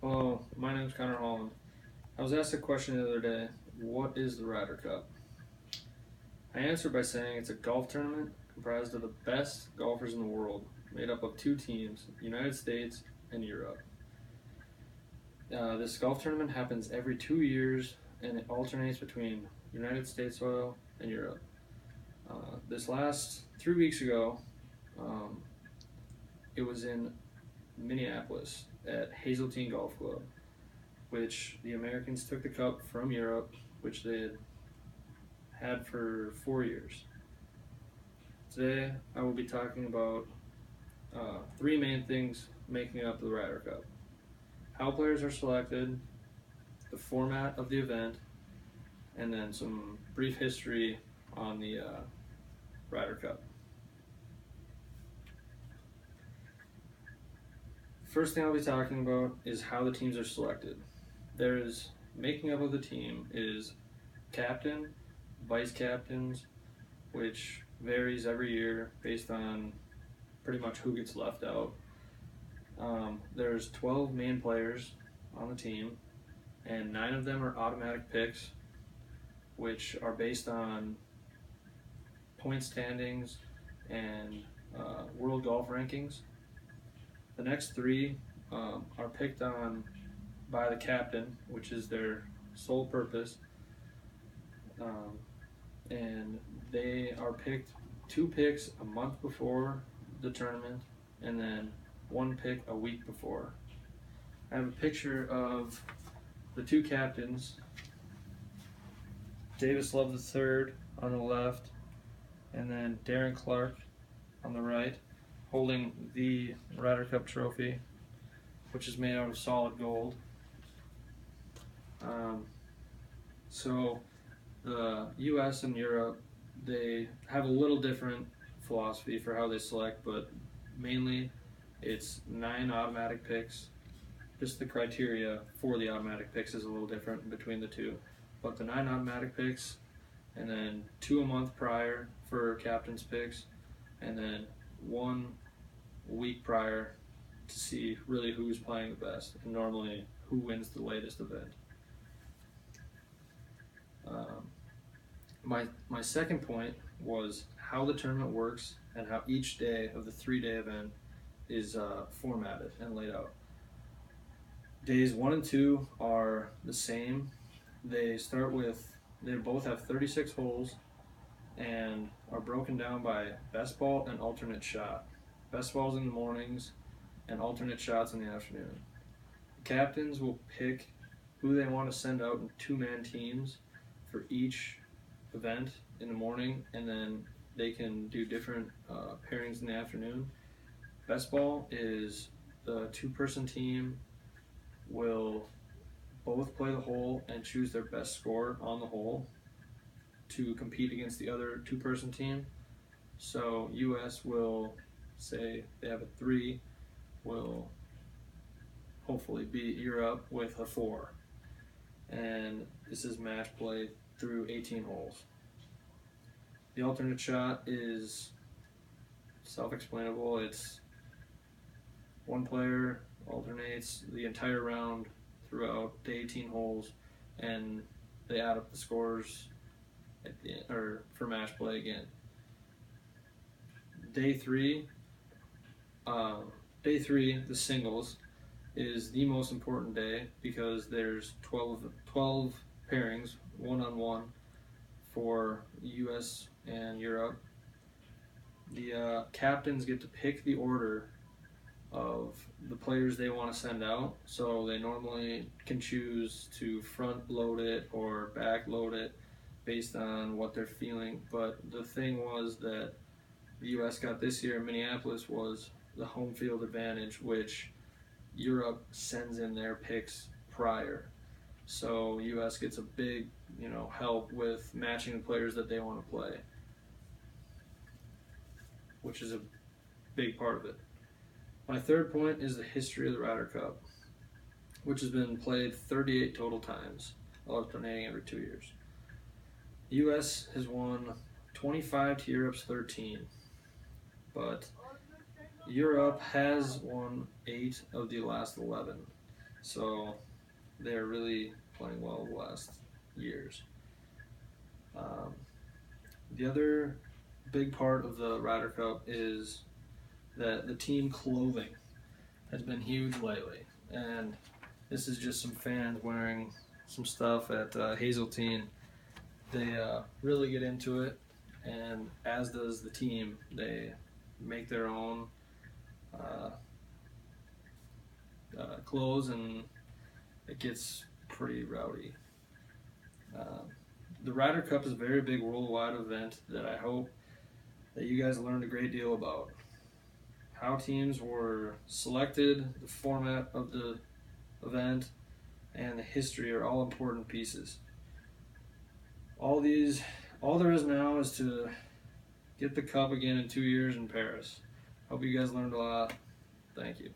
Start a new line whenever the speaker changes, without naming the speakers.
Hello, my name's Connor Holland. I was asked a question the other day, what is the Ryder Cup? I answered by saying it's a golf tournament comprised of the best golfers in the world, made up of two teams, United States and Europe. This golf tournament happens every 2 years and it alternates between United States soil and Europe. This last 3 weeks ago, um, it was in Minneapolis at Hazeltine Golf Club, which the Americans took the cup from Europe, which they had for 4 years. Today, I will be talking about three main things making up the Ryder Cup: how players are selected, the format of the event, and then some brief history on the Ryder Cup. First thing I'll be talking about is how the teams are selected. There's making up of the team is captain, vice captains, which varies every year based on pretty much who gets left out. There's 12 main players on the team, and 9 of them are automatic picks, which are based on point standings and world golf rankings. The next 3 are picked on by the captain, which is their sole purpose, um, and they are picked 2 picks a month before the tournament, and then 1 pick a week before. I have a picture of the 2 captains, Davis Love III on the left, and then Darren Clarke on the right, holding the Ryder Cup trophy, which is made out of solid gold. Um, so the U.S. and Europe, they have a little different philosophy for how they select, but mainly it's 9 automatic picks. Just the criteria for the automatic picks is a little different between the two. But the 9 automatic picks, and then 2 a month prior for captain's picks, and then 1 week prior to see really who's playing the best, and normally who wins the latest event. Um, my second point was how the tournament works and how each day of the 3-day event is formatted and laid out. Days 1 and 2 are the same. They both have 36 holes and are broken down by best ball and alternate shot. Best balls in the mornings and alternate shots in the afternoon. The captains will pick who they want to send out in 2-man teams for each event in the morning, and then they can do different pairings in the afternoon. Best ball is the 2-person team will both play the hole and choose their best score on the hole to compete against the other 2-person team. So US will say they have a 3, will hopefully beat Europe with a 4. And this is match play through 18 holes. The alternate shot is self-explainable. It's one player alternates the entire round throughout the 18 holes, and they add up the scores at the end, or for match play again. Day three, the singles, is the most important day because there's 12 pairings, one-on-one, for US and Europe. The captains get to pick the order of the players they want to send out, so they normally can choose to front load it or back load it based on what they're feeling. But the thing was that the US got this year in Minneapolis was the home field advantage, which Europe sends in their picks prior. So US gets a big, help with matching the players that they want to play, which is a big part of it. My third point is the history of the Ryder Cup, which has been played 38 total times, alternating every 2 years. The US has won 25 to Europe's 13, but Europe has won 8 of the last 11. So they're really playing well the last years. The other big part of the Ryder Cup is that the team clothing has been huge lately, and this is just some fans wearing some stuff at Hazeltine. They really get into it, and as does the team. They make their own uh, clothes, and it gets pretty rowdy. Um, the Ryder Cup is a very big worldwide event that I hope that you guys learned a great deal about. How teams were selected, the format of the event, and the history are all important pieces. All there is now is to get the cup again in 2 years in Paris. Hope you guys learned a lot. Thank you.